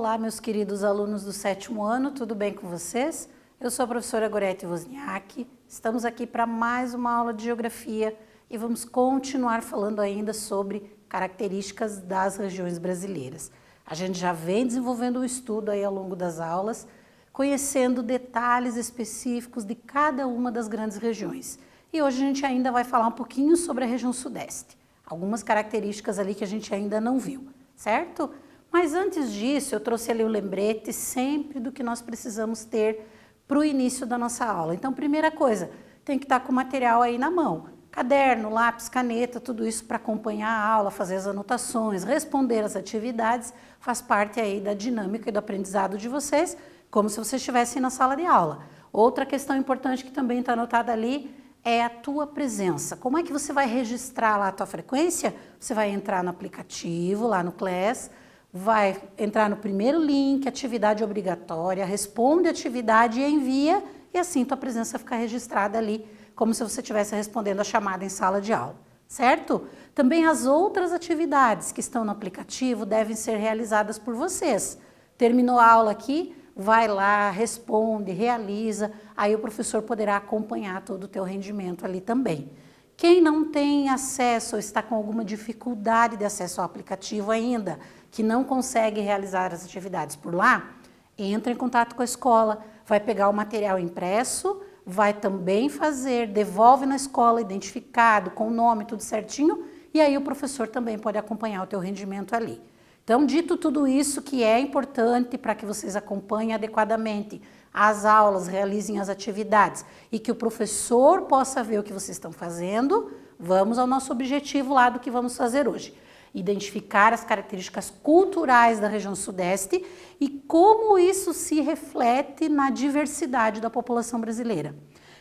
Olá, meus queridos alunos do 7º ano, tudo bem com vocês? Eu sou a professora Gorete Wozniak, estamos aqui para mais uma aula de Geografia e vamos continuar falando ainda sobre características das regiões brasileiras. A gente já vem desenvolvendo um estudo aí ao longo das aulas, conhecendo detalhes específicos de cada uma das grandes regiões. E hoje a gente ainda vai falar um pouquinho sobre a região sudeste, algumas características ali que a gente ainda não viu, certo? Mas antes disso, eu trouxe ali o lembrete sempre do que nós precisamos ter para o início da nossa aula. Então, primeira coisa, tem que estar com o material aí na mão. Caderno, lápis, caneta, tudo isso para acompanhar a aula, fazer as anotações, responder as atividades, faz parte aí da dinâmica e do aprendizado de vocês, como se vocês estivessem na sala de aula. Outra questão importante que também está anotada ali é a tua presença. Como é que você vai registrar lá a tua frequência? Você vai entrar no aplicativo, lá no Class, vai entrar no primeiro link, atividade obrigatória, responde a atividade e envia, e assim tua presença fica registrada ali, como se você estivesse respondendo a chamada em sala de aula, certo? Também as outras atividades que estão no aplicativo devem ser realizadas por vocês. Terminou a aula aqui, vai lá, responde, realiza, aí o professor poderá acompanhar todo o teu rendimento ali também. Quem não tem acesso ou está com alguma dificuldade de acesso ao aplicativo ainda, que não consegue realizar as atividades por lá, entra em contato com a escola, vai pegar o material impresso, vai também fazer, devolve na escola identificado, com o nome, tudo certinho, e aí o professor também pode acompanhar o teu rendimento ali. Então, dito tudo isso que é importante para que vocês acompanhem adequadamente as aulas, realizem as atividades e que o professor possa ver o que vocês estão fazendo, vamos ao nosso objetivo lá do que vamos fazer hoje. Identificar as características culturais da região sudeste e como isso se reflete na diversidade da população brasileira.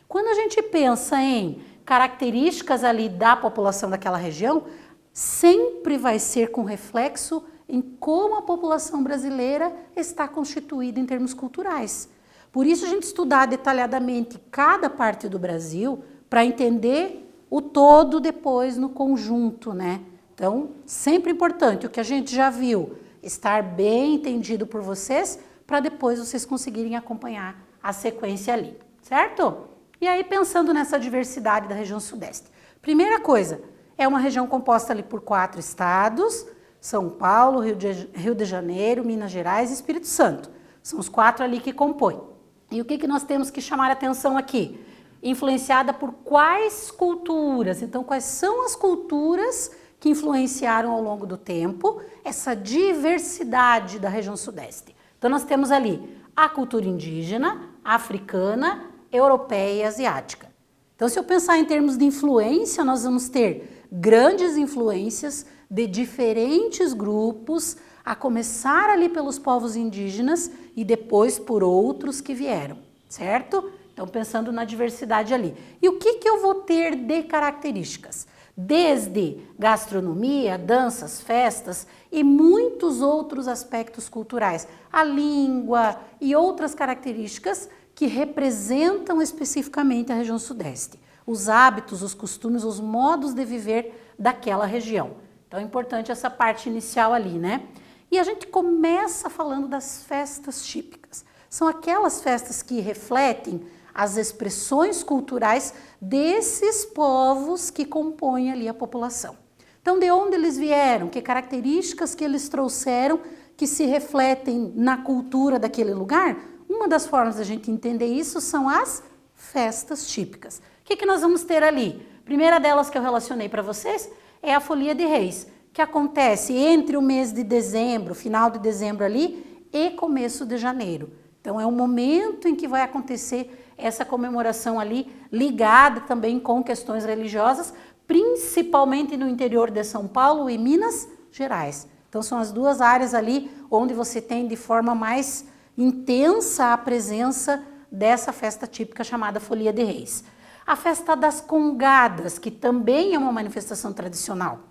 Quando a gente pensa em características ali da população daquela região, sempre vai ser com reflexo em como a população brasileira está constituída em termos culturais. Por isso a gente estudar detalhadamente cada parte do Brasil para entender o todo depois no conjunto, né? Então, sempre importante, o que a gente já viu, estar bem entendido por vocês, para depois vocês conseguirem acompanhar a sequência ali, certo? E aí, pensando nessa diversidade da região sudeste. Primeira coisa, é uma região composta ali por 4 estados, São Paulo, Rio de Janeiro, Minas Gerais e Espírito Santo. São os 4 ali que compõem. E o que nós temos que chamar a atenção aqui? Influenciada por quais culturas? Então, quais são as culturas que influenciaram ao longo do tempo essa diversidade da região sudeste? Então, nós temos ali a cultura indígena, africana, europeia e asiática. Então, se eu pensar em termos de influência, nós vamos ter grandes influências de diferentes grupos, a começar ali pelos povos indígenas e depois por outros que vieram, certo? Então, pensando na diversidade ali. E o que eu vou ter de características? Desde gastronomia, danças, festas e muitos outros aspectos culturais, a língua e outras características que representam especificamente a região sudeste, os hábitos, os costumes, os modos de viver daquela região. Então é importante essa parte inicial ali, né? E a gente começa falando das festas típicas. São aquelas festas que refletem as expressões culturais desses povos que compõem ali a população. Então, de onde eles vieram? Que características que eles trouxeram que se refletem na cultura daquele lugar? Uma das formas da gente entender isso são as festas típicas. O que nós vamos ter ali? A primeira delas que eu relacionei para vocês é a Folia de Reis, que acontece entre o mês de dezembro, final de dezembro ali, e começo de janeiro. Então, é um momento em que vai acontecer essa comemoração ali, ligada também com questões religiosas, principalmente no interior de São Paulo e Minas Gerais. Então, são as duas áreas ali onde você tem de forma mais intensa a presença dessa festa típica chamada Folia de Reis. A festa das Congadas, que também é uma manifestação tradicional.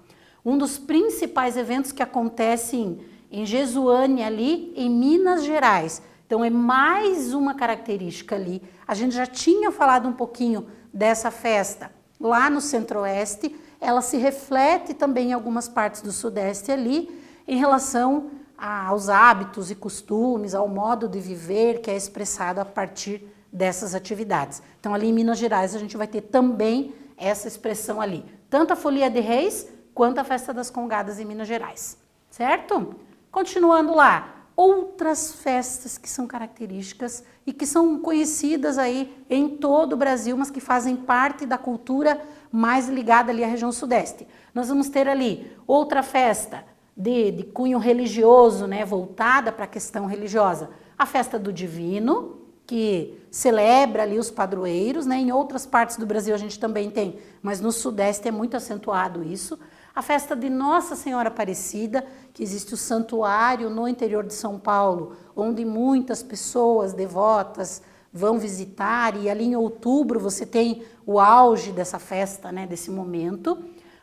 Um dos principais eventos que acontecem em Jesuânia ali, em Minas Gerais. Então, é mais uma característica ali. A gente já tinha falado um pouquinho dessa festa lá no Centro-Oeste. Ela se reflete também em algumas partes do Sudeste ali, em relação aos hábitos e costumes, ao modo de viver que é expressado a partir dessas atividades. Então, ali em Minas Gerais, a gente vai ter também essa expressão ali. Tanto a Folia de Reis, quanto a Festa das Congadas em Minas Gerais. Certo? Continuando lá. Outras festas que são características e que são conhecidas aí em todo o Brasil, mas que fazem parte da cultura mais ligada ali à região sudeste. Nós vamos ter ali outra festa de cunho religioso, né, voltada para a questão religiosa. A festa do Divino, que celebra ali os padroeiros, né? Em outras partes do Brasil a gente também tem, mas no sudeste é muito acentuado isso. A festa de Nossa Senhora Aparecida, que existe o santuário no interior de São Paulo, onde muitas pessoas devotas vão visitar, e ali em outubro você tem o auge dessa festa, né, desse momento.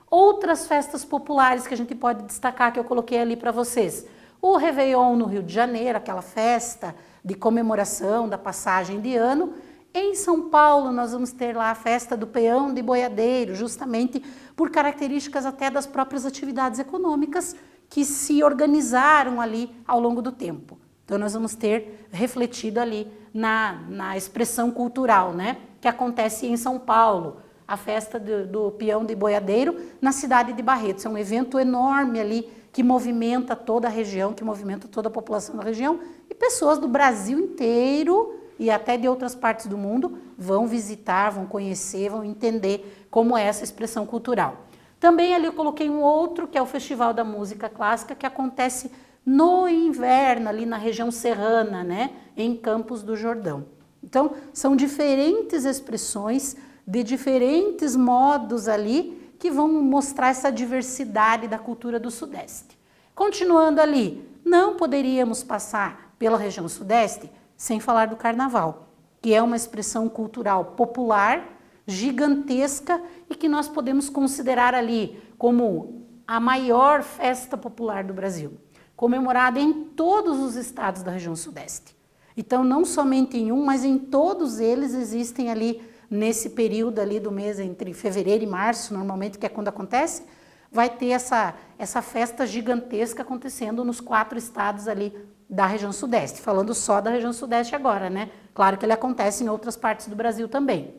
Outras festas populares que a gente pode destacar, que eu coloquei ali para vocês. O Réveillon no Rio de Janeiro, aquela festa de comemoração da passagem de ano. Em São Paulo, nós vamos ter lá a festa do peão de boiadeiro, justamente por características até das próprias atividades econômicas que se organizaram ali ao longo do tempo. Então, nós vamos ter refletido ali na expressão cultural, né, que acontece em São Paulo, a festa do peão de boiadeiro na cidade de Barretos. É um evento enorme ali que movimenta toda a região, que movimenta toda a população da região, e pessoas do Brasil inteiro e até de outras partes do mundo vão visitar, vão conhecer, vão entender como é essa expressão cultural. Também ali eu coloquei um outro, que é o Festival da Música Clássica, que acontece no inverno, ali na região serrana, né, em Campos do Jordão. Então, são diferentes expressões de diferentes modos ali que vão mostrar essa diversidade da cultura do Sudeste. Continuando ali, não poderíamos passar pela região Sudeste sem falar do Carnaval, que é uma expressão cultural popular, gigantesca e que nós podemos considerar ali como a maior festa popular do Brasil, comemorada em todos os estados da região Sudeste. Então, não somente em um, mas em todos eles existem ali, nesse período ali do mês entre fevereiro e março, normalmente, que é quando acontece, vai ter essa festa gigantesca acontecendo nos 4 estados ali da região Sudeste, falando só da região Sudeste agora, né? Claro que ele acontece em outras partes do Brasil também.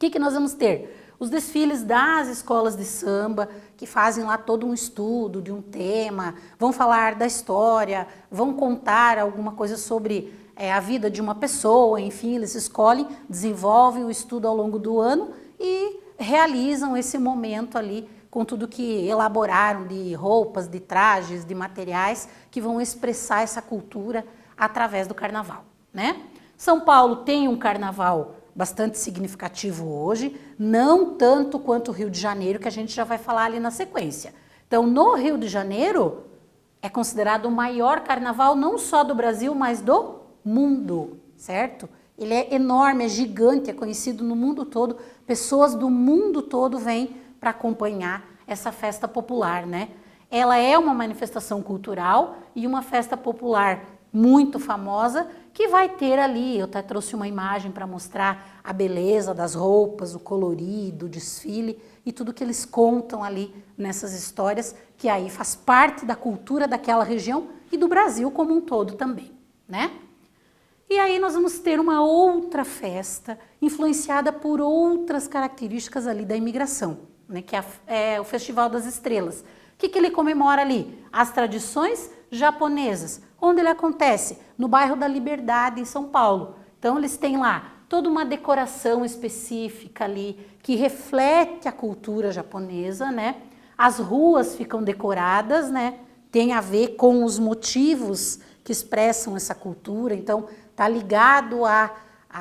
O que nós vamos ter? Os desfiles das escolas de samba, que fazem lá todo um estudo de um tema, vão falar da história, vão contar alguma coisa sobre a vida de uma pessoa, enfim, eles escolhem, desenvolvem o estudo ao longo do ano e realizam esse momento ali com tudo que elaboraram de roupas, de trajes, de materiais que vão expressar essa cultura através do carnaval, né? São Paulo tem um carnaval bastante significativo hoje, não tanto quanto o Rio de Janeiro, que a gente já vai falar ali na sequência. Então, no Rio de Janeiro, é considerado o maior carnaval não só do Brasil, mas do mundo, certo? Ele é enorme, é gigante, é conhecido no mundo todo, pessoas do mundo todo vêm para acompanhar essa festa popular, né? Ela é uma manifestação cultural e uma festa popular muito famosa, que vai ter ali, eu até trouxe uma imagem para mostrar a beleza das roupas, o colorido, o desfile e tudo que eles contam ali nessas histórias, que aí faz parte da cultura daquela região e do Brasil como um todo também, né? E aí nós vamos ter uma outra festa influenciada por outras características ali da imigração, né? Que é o Festival das Estrelas. O que ele comemora ali? As tradições japonesas. Onde ele acontece? No bairro da Liberdade, em São Paulo. Então, eles têm lá toda uma decoração específica ali, que reflete a cultura japonesa, né? As ruas ficam decoradas, né? Tem a ver com os motivos que expressam essa cultura. Então, está ligado a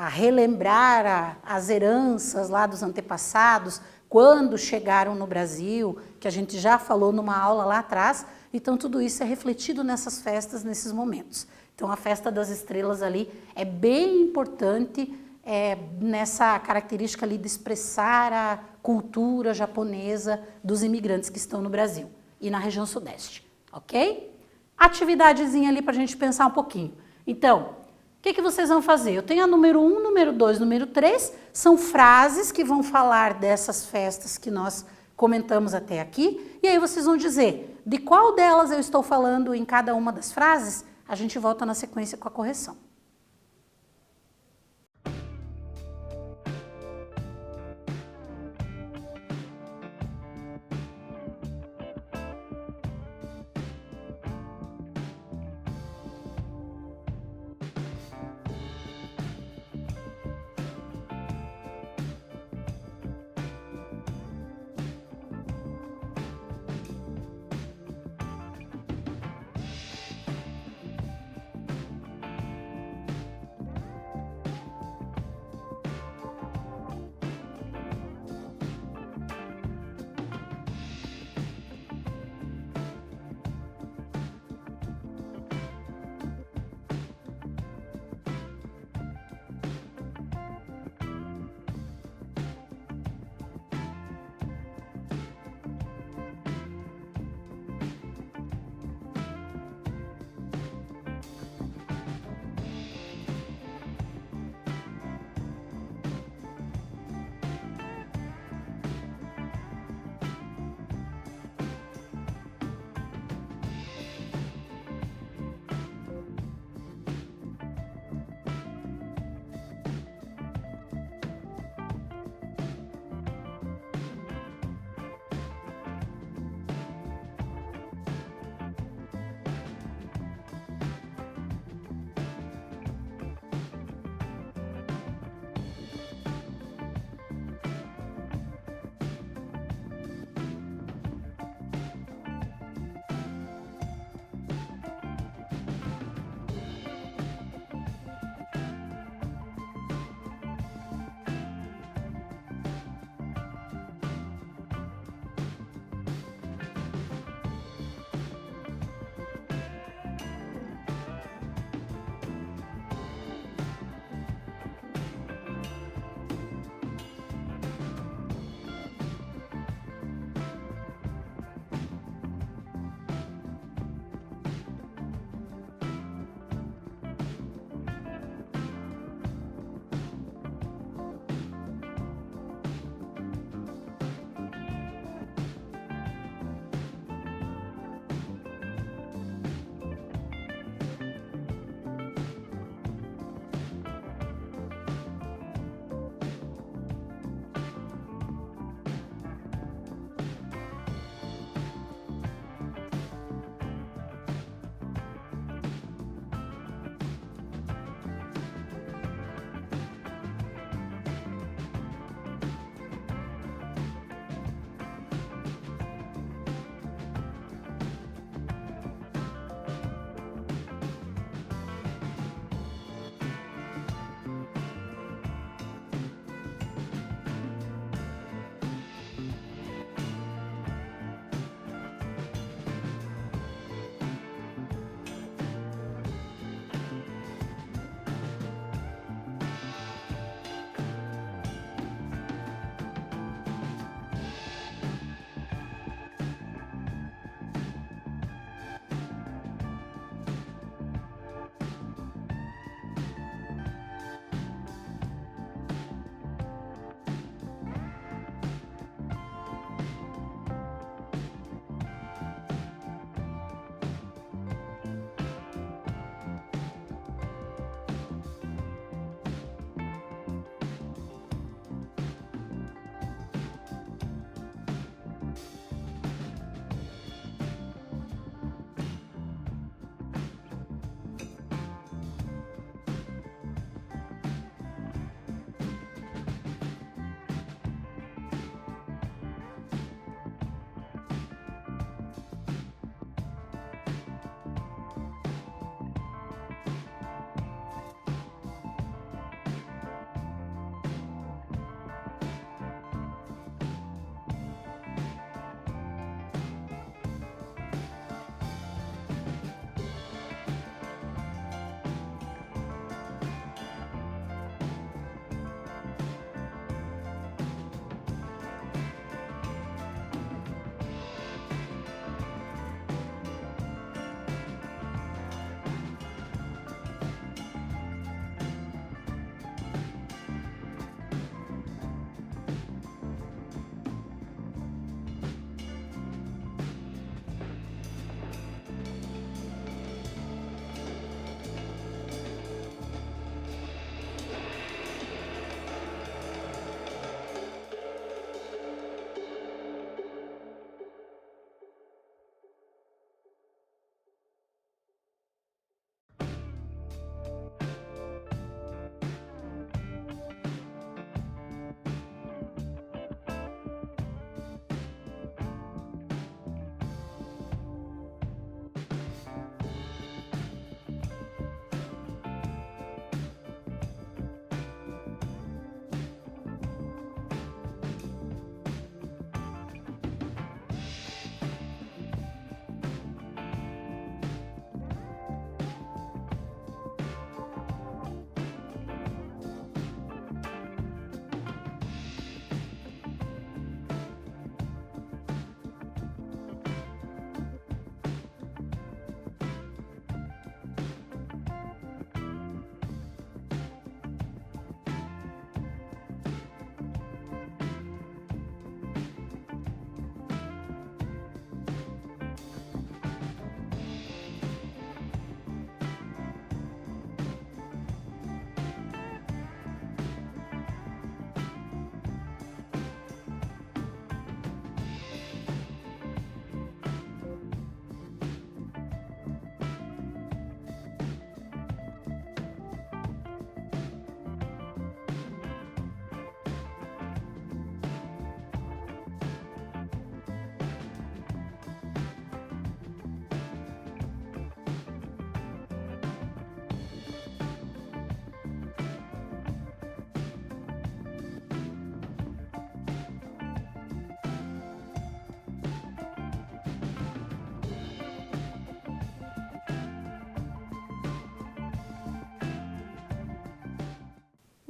relembrar as heranças lá dos antepassados, quando chegaram no Brasil, que a gente já falou numa aula lá atrás. Então, tudo isso é refletido nessas festas, nesses momentos. Então, a Festa das Estrelas ali é bem importante nessa característica ali de expressar a cultura japonesa dos imigrantes que estão no Brasil e na região Sudeste, ok? Atividadezinha ali para a gente pensar um pouquinho. Então, o que vocês vão fazer? Eu tenho a número 1, número 2, número 3, são frases que vão falar dessas festas que nós comentamos até aqui, e aí vocês vão dizer de qual delas eu estou falando em cada uma das frases. A gente volta na sequência com a correção.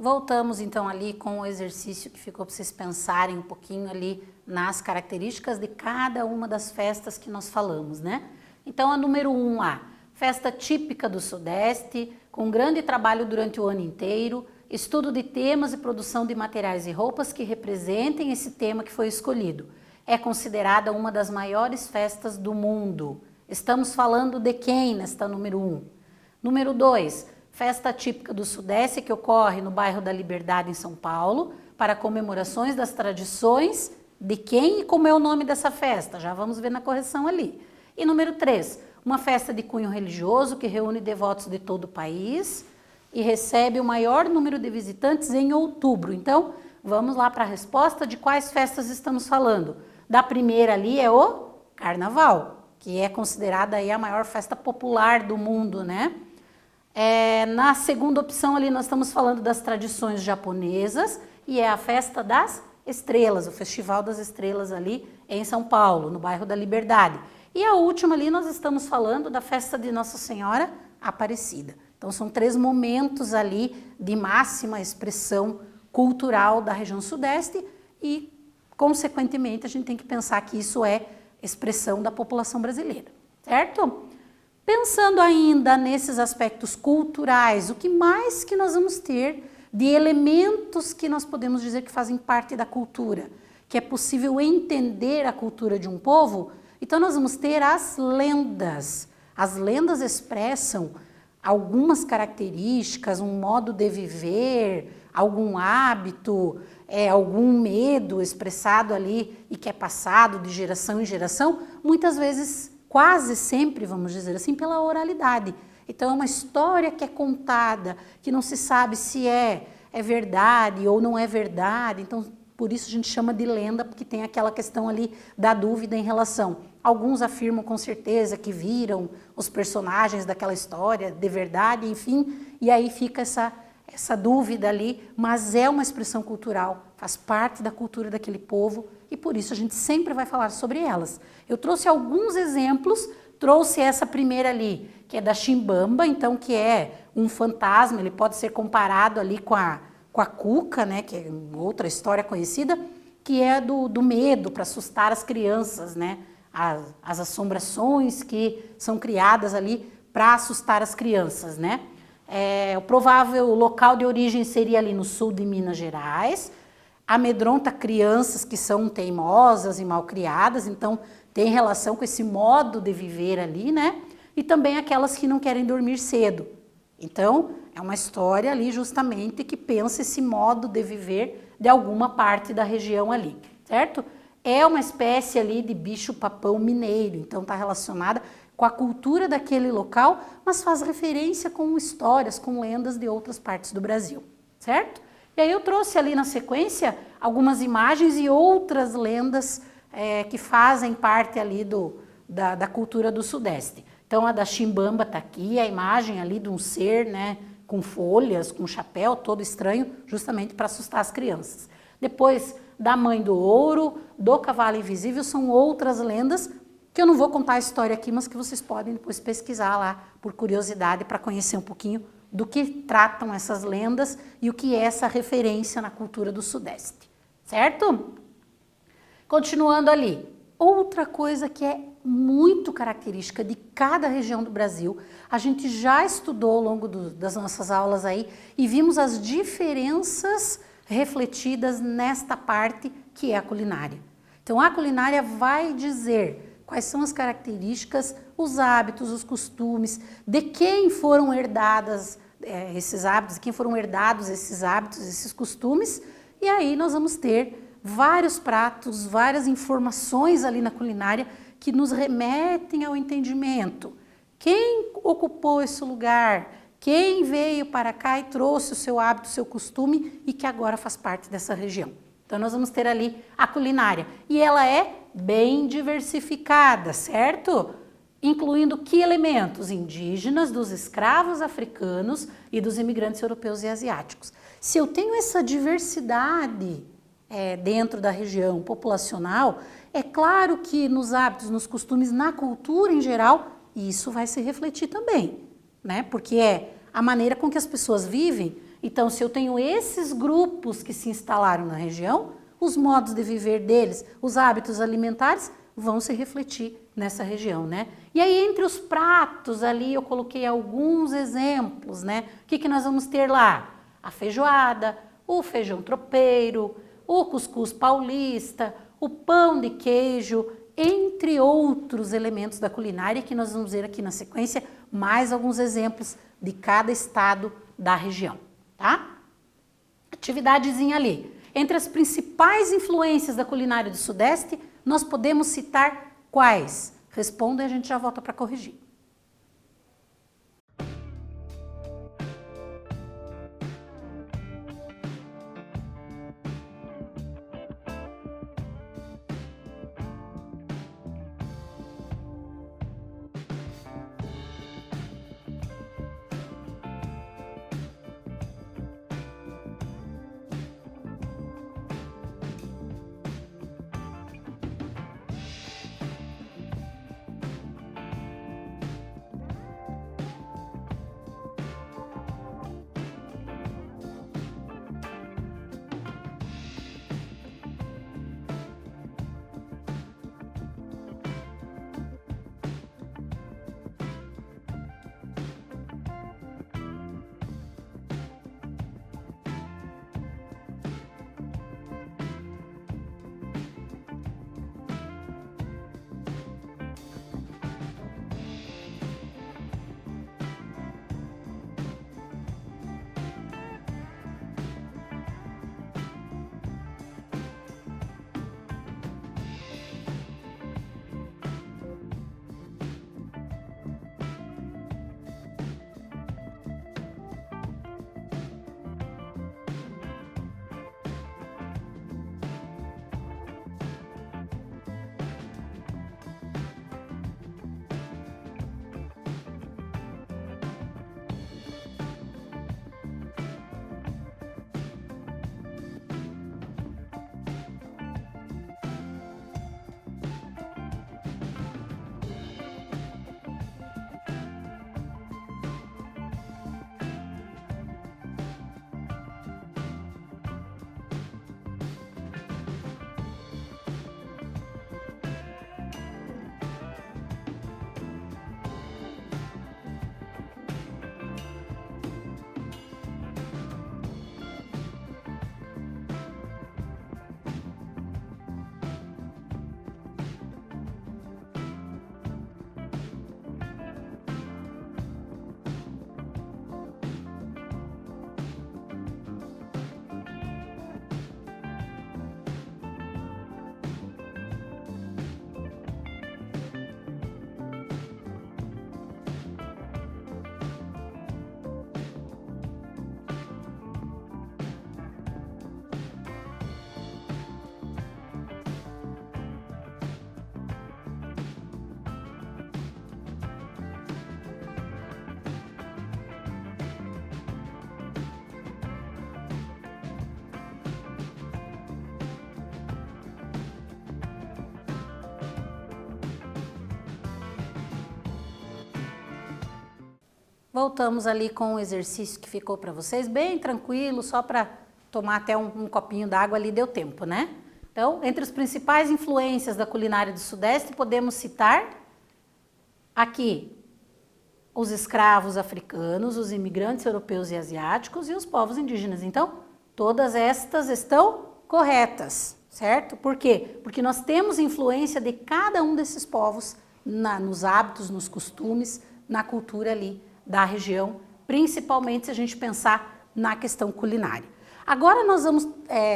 Voltamos então ali com o exercício que ficou para vocês pensarem um pouquinho ali nas características de cada uma das festas que nós falamos, né? Então a número 1, a festa típica do Sudeste, com grande trabalho durante o ano inteiro, estudo de temas e produção de materiais e roupas que representem esse tema que foi escolhido. É considerada uma das maiores festas do mundo. Estamos falando de quem nesta número 1? Número 2, festa típica do Sudeste que ocorre no bairro da Liberdade em São Paulo, para comemorações das tradições de quem e como é o nome dessa festa. Já vamos ver na correção ali. E número 3, uma festa de cunho religioso que reúne devotos de todo o país e recebe o maior número de visitantes em outubro. Então, vamos lá para a resposta de quais festas estamos falando. Da primeira ali é o Carnaval, que é considerada aí a maior festa popular do mundo, né? Na segunda opção ali nós estamos falando das tradições japonesas e é a festa das estrelas, o Festival das Estrelas ali em São Paulo, no bairro da Liberdade. E a última ali nós estamos falando da festa de Nossa Senhora Aparecida. Então são 3 momentos ali de máxima expressão cultural da região Sudeste e, consequentemente, a gente tem que pensar que isso é expressão da população brasileira, certo? Pensando ainda nesses aspectos culturais, o que mais que nós vamos ter de elementos que nós podemos dizer que fazem parte da cultura, que é possível entender a cultura de um povo? Então nós vamos ter as lendas. As lendas expressam algumas características, um modo de viver, algum hábito, algum medo expressado ali e que é passado de geração em geração, muitas vezes, quase sempre, vamos dizer assim, pela oralidade. Então é uma história que é contada, que não se sabe se é verdade ou não é verdade. Então por isso a gente chama de lenda, porque tem aquela questão ali da dúvida em relação. Alguns afirmam com certeza que viram os personagens daquela história de verdade, enfim, e aí fica essa dúvida ali, mas é uma expressão cultural, faz parte da cultura daquele povo e por isso a gente sempre vai falar sobre elas. Eu trouxe alguns exemplos, trouxe essa primeira ali, que é da Chimbamba, então que é um fantasma, ele pode ser comparado ali com a Cuca, né, que é outra história conhecida, que é do medo para assustar as crianças, né, as assombrações que são criadas ali para assustar as crianças, né. O provável local de origem seria ali no sul de Minas Gerais, amedronta crianças que são teimosas e malcriadas, então tem relação com esse modo de viver ali, né? E também aquelas que não querem dormir cedo. Então, é uma história ali justamente que pensa esse modo de viver de alguma parte da região ali, certo? É uma espécie ali de bicho-papão mineiro, então está relacionada com a cultura daquele local, mas faz referência com histórias, com lendas de outras partes do Brasil, certo? E aí eu trouxe ali na sequência algumas imagens e outras lendas que fazem parte ali da cultura do Sudeste. Então a da Chimbamba está aqui, a imagem ali de um ser, né, com folhas, com chapéu, todo estranho, justamente para assustar as crianças. Depois da Mãe do Ouro, do Cavalo Invisível, são outras lendas que eu não vou contar a história aqui, mas que vocês podem depois pesquisar lá por curiosidade para conhecer um pouquinho do que tratam essas lendas e o que é essa referência na cultura do Sudeste, certo? Continuando ali, outra coisa que é muito característica de cada região do Brasil, a gente já estudou ao longo das nossas aulas aí e vimos as diferenças refletidas nesta parte que é a culinária. Então a culinária vai dizer quais são as características, os hábitos, os costumes, de quem foram herdadas esses hábitos, de quem foram herdados esses hábitos, esses costumes, e aí nós vamos ter vários pratos, várias informações ali na culinária que nos remetem ao entendimento. Quem ocupou esse lugar? Quem veio para cá e trouxe o seu hábito, o seu costume e que agora faz parte dessa região? Então nós vamos ter ali a culinária e ela é bem diversificada, certo? Incluindo que elementos? Indígenas, dos escravos africanos e dos imigrantes europeus e asiáticos. Se eu tenho essa diversidade dentro da região populacional, é claro que nos hábitos, nos costumes, na cultura em geral, isso vai se refletir também, né? Porque é a maneira com que as pessoas vivem. Então, se eu tenho esses grupos que se instalaram na região, os modos de viver deles, os hábitos alimentares vão se refletir nessa região, né? E aí, entre os pratos ali, eu coloquei alguns exemplos, né? O que nós vamos ter lá? A feijoada, o feijão tropeiro, o cuscuz paulista, o pão de queijo, entre outros elementos da culinária que nós vamos ver aqui na sequência, mais alguns exemplos de cada estado da região, tá? Atividadezinha ali. Entre as principais influências da culinária do Sudeste, nós podemos citar quais? Responda e a gente já volta para corrigir. Voltamos ali com o exercício que ficou para vocês, bem tranquilo, só para tomar até um copinho d'água ali, deu tempo, né? Então, entre as principais influências da culinária do Sudeste, podemos citar aqui os escravos africanos, os imigrantes europeus e asiáticos e os povos indígenas. Então, todas estas estão corretas, certo? Por quê? Porque nós temos influência de cada um desses povos nos hábitos, nos costumes, na cultura ali da região, principalmente se a gente pensar na questão culinária. Agora nós vamos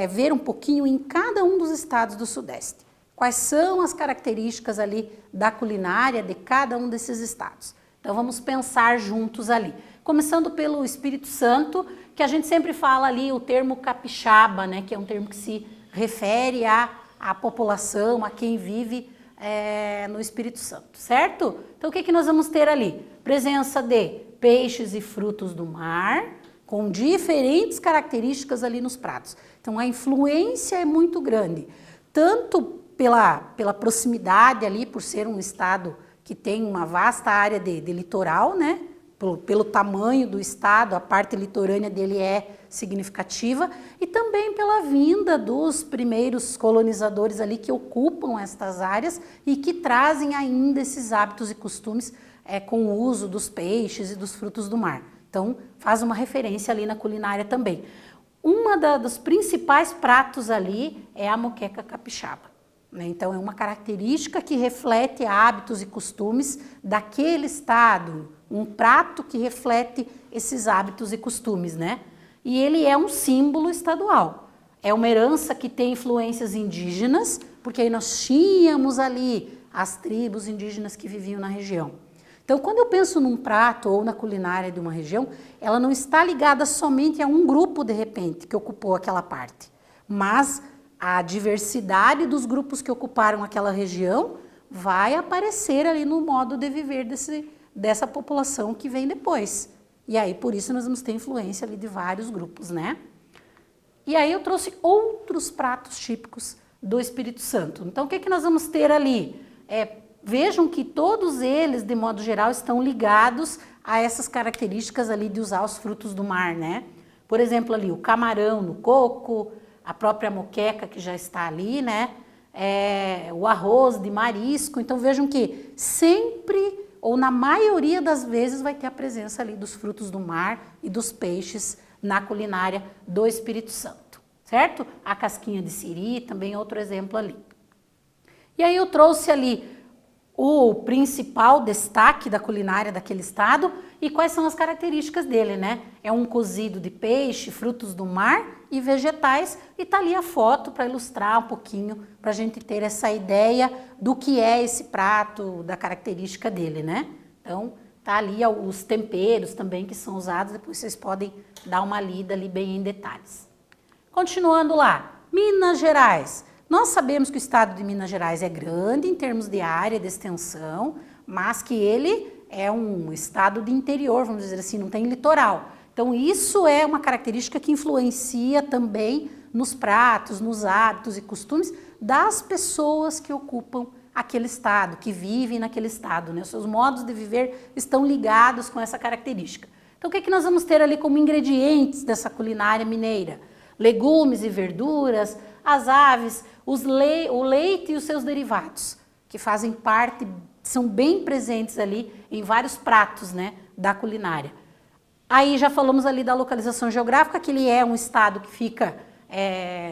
ver um pouquinho em cada um dos estados do Sudeste. Quais são as características ali da culinária de cada um desses estados. Então vamos pensar juntos ali. Começando pelo Espírito Santo, que a gente sempre fala ali o termo capixaba, né, que é um termo que se refere à população, a quem vive no Espírito Santo, certo? Então o que nós vamos ter ali? Presença de peixes e frutos do mar, com diferentes características ali nos pratos. Então a influência é muito grande, tanto pela proximidade ali, por ser um estado que tem uma vasta área de litoral, né? Pelo tamanho do estado, a parte litorânea dele é significativa e também pela vinda dos primeiros colonizadores ali que ocupam estas áreas e que trazem ainda esses hábitos e costumes com o uso dos peixes e dos frutos do mar. Então, faz uma referência ali na culinária também. Dos principais pratos ali é a moqueca capixaba, né? Então, é uma característica que reflete hábitos e costumes daquele estado, um prato que reflete esses hábitos e costumes, né? E ele é um símbolo estadual. É uma herança que tem influências indígenas, porque aí nós tínhamos ali as tribos indígenas que viviam na região. Então, quando eu penso num prato ou na culinária de uma região, ela não está ligada somente a um grupo, de repente, que ocupou aquela parte, mas a diversidade dos grupos que ocuparam aquela região vai aparecer ali no modo de viver dessa população que vem depois. E aí, por isso, nós vamos ter influência ali de vários grupos, né? E aí eu trouxe outros pratos típicos do Espírito Santo. Então, o que nós vamos ter ali? Vejam que todos eles, de modo geral, estão ligados a essas características ali de usar os frutos do mar, né? Por exemplo, ali o camarão no coco, a própria moqueca que já está ali, né? O arroz de marisco. Então, vejam que sempre, ou na maioria das vezes, vai ter a presença ali dos frutos do mar e dos peixes na culinária do Espírito Santo, certo? A casquinha de siri, também outro exemplo ali. E aí eu trouxe ali o principal destaque da culinária daquele estado e quais são as características dele, né? É um cozido de peixe, frutos do mar e vegetais, e tá ali a foto para ilustrar um pouquinho, para a gente ter essa ideia do que é esse prato, da característica dele, né? Então, tá ali os temperos também que são usados, depois vocês podem dar uma lida ali bem em detalhes. Continuando lá, Minas Gerais. Nós sabemos que o estado de Minas Gerais é grande em termos de área, de extensão, mas que ele é um estado de interior, vamos dizer assim, não tem litoral. Então, isso é uma característica que influencia também nos pratos, nos hábitos e costumes das pessoas que ocupam aquele estado, que vivem naquele estado, né? Os seus modos de viver estão ligados com essa característica. Então, o que nós vamos ter ali como ingredientes dessa culinária mineira? Legumes e verduras, as aves, o leite e os seus derivados, que fazem parte, são bem presentes ali em vários pratos, né, da culinária. Aí já falamos ali da localização geográfica, que ele é um estado que fica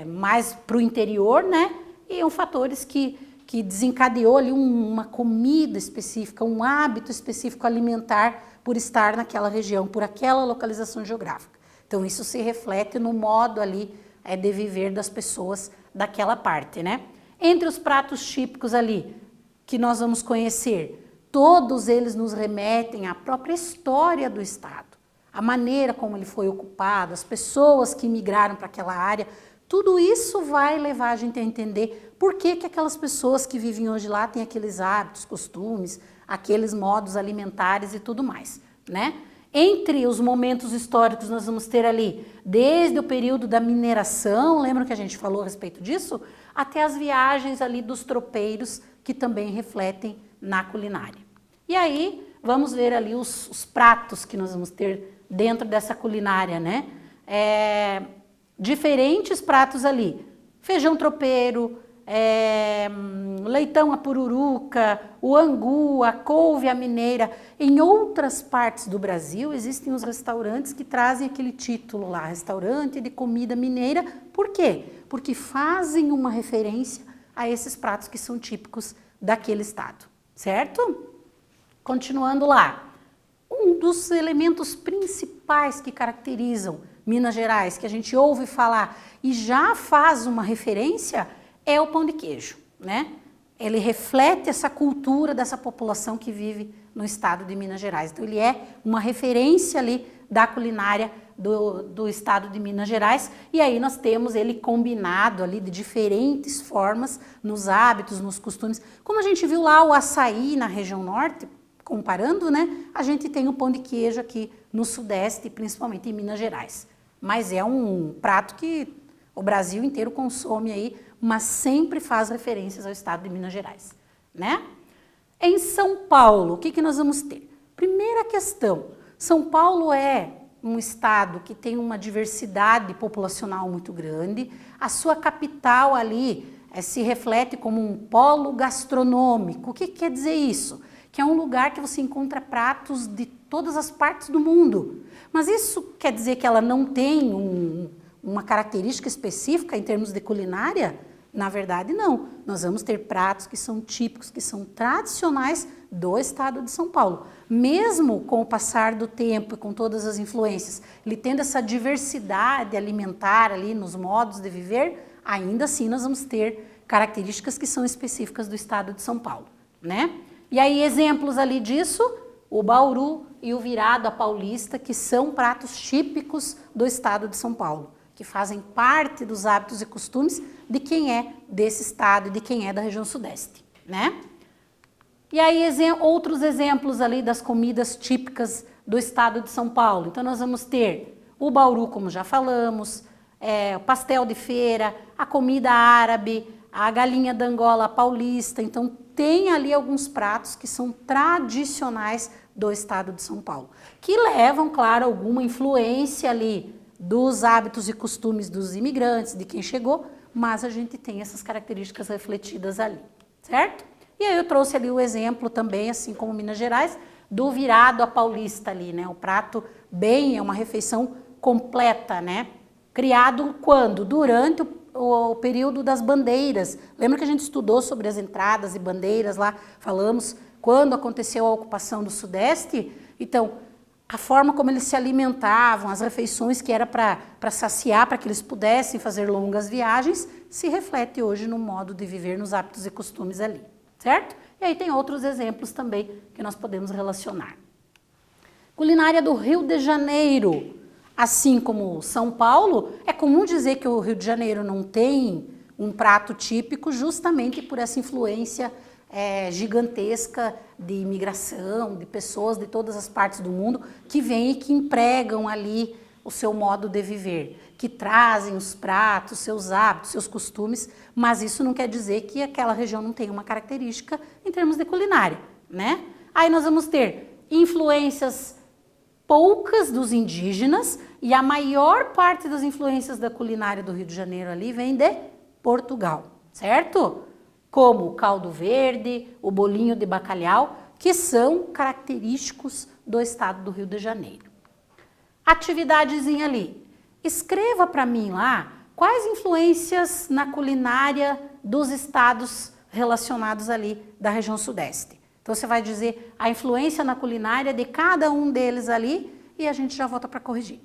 mais para o interior, né, e fatores que desencadeou ali uma comida específica, um hábito específico alimentar por estar naquela região, por aquela localização geográfica. Então, isso se reflete no modo ali de viver das pessoas daquela parte, né? Entre os pratos típicos ali que nós vamos conhecer, todos eles nos remetem à própria história do estado, a maneira como ele foi ocupado, as pessoas que migraram para aquela área, tudo isso vai levar a gente a entender por que aquelas pessoas que vivem hoje lá têm aqueles hábitos, costumes, aqueles modos alimentares e tudo mais, né? Entre os momentos históricos nós vamos ter ali, desde o período da mineração, lembram que a gente falou a respeito disso? Até as viagens ali dos tropeiros, que também refletem na culinária. E aí, vamos ver ali os pratos que nós vamos ter dentro dessa culinária, né? Diferentes pratos ali, feijão tropeiro, leitão à pururuca, o angu, a couve à mineira. Em outras partes do Brasil existem os restaurantes que trazem aquele título lá, restaurante de comida mineira. Por quê? Porque fazem uma referência a esses pratos que são típicos daquele estado, certo? Continuando lá, um dos elementos principais que caracterizam Minas Gerais, que a gente ouve falar e já faz uma referência, é o pão de queijo, né? Ele reflete essa cultura dessa população que vive no estado de Minas Gerais. Então, ele é uma referência ali da culinária do estado de Minas Gerais. E aí nós temos ele combinado ali de diferentes formas nos hábitos, nos costumes. Como a gente viu lá o açaí na região norte, comparando, né? A gente tem o pão de queijo aqui no sudeste, principalmente em Minas Gerais. Mas é um prato que o Brasil inteiro consome aí, mas sempre faz referências ao estado de Minas Gerais, né? Em São Paulo, o que nós vamos ter? Primeira questão, São Paulo é um estado que tem uma diversidade populacional muito grande, a sua capital ali se reflete como um polo gastronômico. O que quer dizer isso? Que é um lugar que você encontra pratos de todas as partes do mundo. Mas isso quer dizer que ela não tem uma característica específica em termos de culinária? Na verdade, não. Nós vamos ter pratos que são típicos, que são tradicionais do estado de São Paulo. Mesmo com o passar do tempo e com todas as influências, ele tendo essa diversidade alimentar ali nos modos de viver, ainda assim nós vamos ter características que são específicas do estado de São Paulo, né? E aí exemplos ali disso, o bauru e o virado à paulista, que são pratos típicos do estado de São Paulo, que fazem parte dos hábitos e costumes de quem é desse estado e de quem é da região sudeste, né? E aí outros exemplos ali das comidas típicas do estado de São Paulo. Então nós vamos ter o bauru, como já falamos, o pastel de feira, a comida árabe, a galinha d'Angola paulista. Então tem ali alguns pratos que são tradicionais do estado de São Paulo, que levam, claro, alguma influência ali dos hábitos e costumes dos imigrantes, de quem chegou, mas a gente tem essas características refletidas ali, certo? E aí eu trouxe ali o exemplo também, assim como Minas Gerais, do virado à paulista ali, né? O prato é uma refeição completa, né? Criado quando? Durante o período das bandeiras. Lembra que a gente estudou sobre as entradas e bandeiras lá, falamos quando aconteceu a ocupação do Sudeste? Então, a forma como eles se alimentavam, as refeições que era para saciar, para que eles pudessem fazer longas viagens, se reflete hoje no modo de viver, nos hábitos e costumes ali, certo? E aí tem outros exemplos também que nós podemos relacionar. Culinária do Rio de Janeiro, assim como São Paulo, é comum dizer que o Rio de Janeiro não tem um prato típico justamente por essa influência gigantesca de imigração, de pessoas de todas as partes do mundo que vêm e que empregam ali o seu modo de viver, que trazem os pratos, seus hábitos, seus costumes, mas isso não quer dizer que aquela região não tenha uma característica em termos de culinária, né? Aí nós vamos ter influências poucas dos indígenas e a maior parte das influências da culinária do Rio de Janeiro ali vem de Portugal, certo? Como o caldo verde, o bolinho de bacalhau, que são característicos do estado do Rio de Janeiro. Atividadezinha ali. Escreva para mim lá quais influências na culinária dos estados relacionados ali da região sudeste. Então você vai dizer a influência na culinária de cada um deles ali e a gente já volta para corrigir.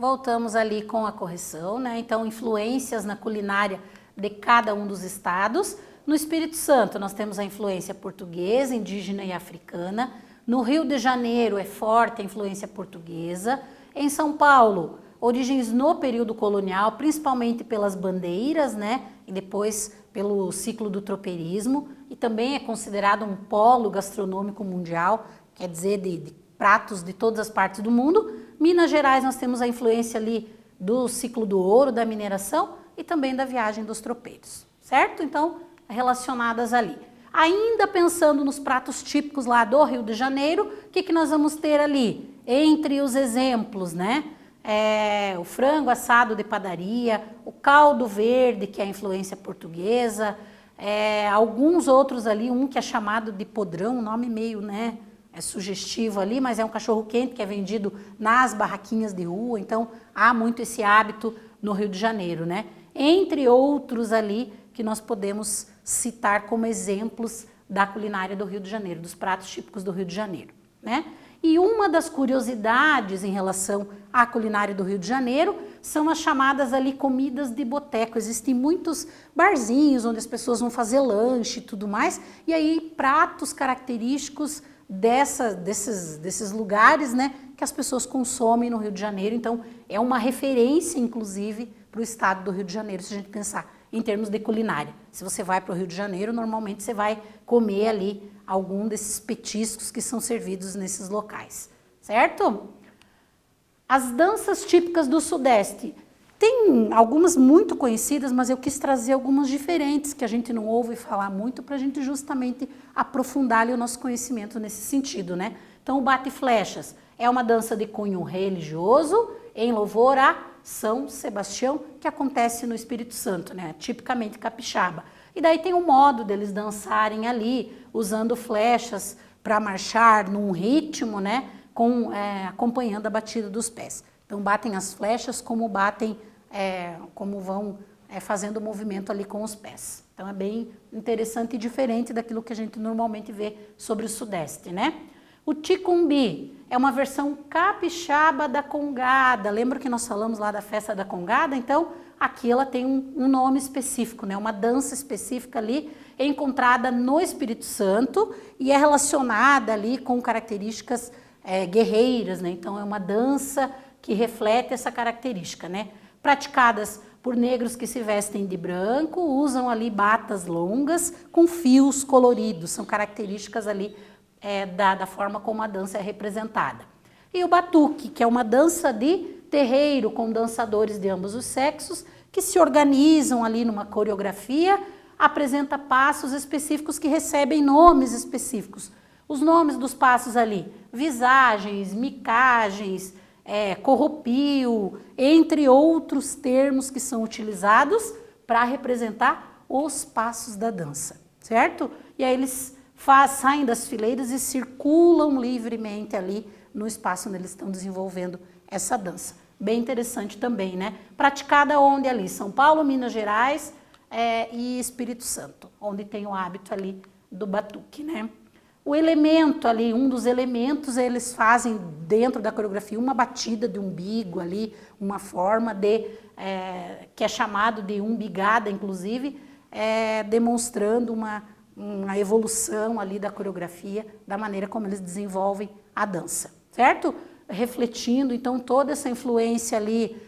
Voltamos ali com a correção, né? Então, influências na culinária de cada um dos estados. No Espírito Santo, nós temos a influência portuguesa, indígena e africana. No Rio de Janeiro, é forte a influência portuguesa. Em São Paulo, origens no período colonial, principalmente pelas bandeiras, né? E depois pelo ciclo do tropeirismo. E também é considerado um polo gastronômico mundial, quer dizer, de pratos de todas as partes do mundo. Minas Gerais, nós temos a influência ali do ciclo do ouro, da mineração e também da viagem dos tropeiros, certo? Então, relacionadas ali. Ainda pensando nos pratos típicos lá do Rio de Janeiro, o que nós vamos ter ali? Entre os exemplos, né? O frango assado de padaria, o caldo verde, que é a influência portuguesa, alguns outros ali, um que é chamado de podrão, um nome meio, né? É sugestivo ali, mas é um cachorro quente que é vendido nas barraquinhas de rua, então há muito esse hábito no Rio de Janeiro, né? Entre outros ali que nós podemos citar como exemplos da culinária do Rio de Janeiro, dos pratos típicos do Rio de Janeiro, né? E uma das curiosidades em relação à culinária do Rio de Janeiro são as chamadas ali comidas de boteco. Existem muitos barzinhos onde as pessoas vão fazer lanche e tudo mais, e aí pratos característicos desses lugares, né, que as pessoas consomem no Rio de Janeiro. Então, é uma referência, inclusive, para o estado do Rio de Janeiro, se a gente pensar em termos de culinária. Se você vai para o Rio de Janeiro, normalmente você vai comer ali algum desses petiscos que são servidos nesses locais, certo? As danças típicas do Sudeste. Tem algumas muito conhecidas, mas eu quis trazer algumas diferentes que a gente não ouve falar muito para a gente justamente aprofundar ali o nosso conhecimento nesse sentido, né? Então, o bate-flechas é uma dança de cunho religioso em louvor a São Sebastião, que acontece no Espírito Santo, né? Tipicamente capixaba. E daí tem um modo deles dançarem ali, usando flechas para marchar num ritmo, né? Acompanhando a batida dos pés. Então, batem as flechas como vão fazendo o movimento ali com os pés. Então, é bem interessante e diferente daquilo que a gente normalmente vê sobre o Sudeste, né? O Ticumbi é uma versão capixaba da congada. Lembra que nós falamos lá da festa da congada? Então, aqui ela tem um nome específico, né? Uma dança específica ali, encontrada no Espírito Santo e é relacionada ali com características guerreiras, né? Então, é uma dança que reflete essa característica, né? Praticadas por negros que se vestem de branco, usam ali batas longas com fios coloridos, são características ali da forma como a dança é representada. E o batuque, que é uma dança de terreiro com dançadores de ambos os sexos, que se organizam ali numa coreografia, apresenta passos específicos que recebem nomes específicos. Os nomes dos passos ali, visagens, micagens, corrupio, entre outros termos que são utilizados para representar os passos da dança, certo? E aí eles saem das fileiras e circulam livremente ali no espaço onde eles estão desenvolvendo essa dança. Bem interessante também, né? Praticada onde ali? São Paulo, Minas Gerais e Espírito Santo, onde tem o hábito ali do batuque, né? O elemento ali, um dos elementos, eles fazem dentro da coreografia uma batida de umbigo ali, uma forma que é chamado de umbigada, inclusive, demonstrando uma evolução ali da coreografia, da maneira como eles desenvolvem a dança, certo? Refletindo, então, toda essa influência ali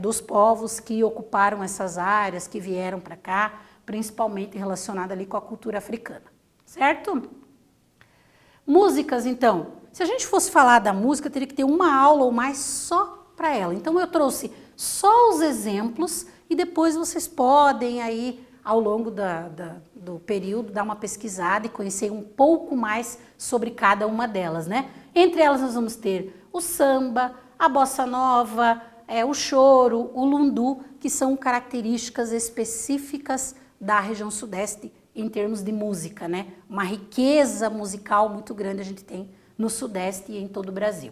dos povos que ocuparam essas áreas, que vieram para cá, principalmente relacionada ali com a cultura africana, certo? Músicas, então. Se a gente fosse falar da música, teria que ter uma aula ou mais só para ela. Então, eu trouxe só os exemplos e depois vocês podem aí, ao longo do período, dar uma pesquisada e conhecer um pouco mais sobre cada uma delas, né? Entre elas, nós vamos ter o samba, a bossa nova, o choro, o lundu, que são características específicas da região sudeste em termos de música, né? Uma riqueza musical muito grande a gente tem no Sudeste e em todo o Brasil.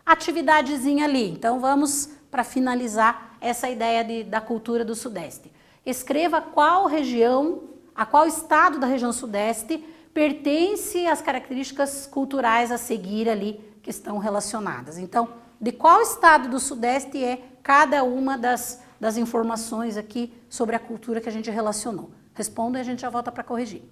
Atividadezinha ali, então vamos para finalizar essa ideia da cultura do Sudeste. Escreva qual região, a qual estado da região Sudeste pertence às características culturais a seguir ali que estão relacionadas. Então, de qual estado do Sudeste é cada uma das informações aqui sobre a cultura que a gente relacionou. Responda e a gente já volta para corrigir.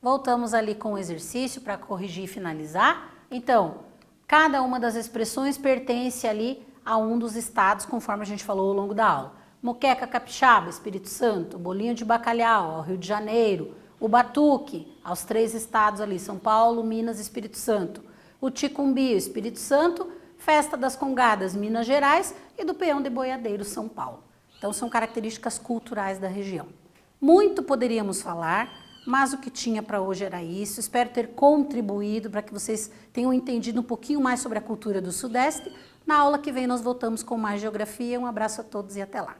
Voltamos ali com o exercício para corrigir e finalizar. Então, cada uma das expressões pertence ali a um dos estados, conforme a gente falou ao longo da aula. Moqueca capixaba, Espírito Santo. Bolinho de bacalhau, ao Rio de Janeiro. O batuque, aos 3 estados ali, São Paulo, Minas e Espírito Santo. O ticumbi, Espírito Santo. Festa das Congadas, Minas Gerais. E do peão de boiadeiro, São Paulo. Então, são características culturais da região. Muito poderíamos falar, mas o que tinha para hoje era isso. Espero ter contribuído para que vocês tenham entendido um pouquinho mais sobre a cultura do Sudeste. Na aula que vem nós voltamos com mais geografia. Um abraço a todos e até lá.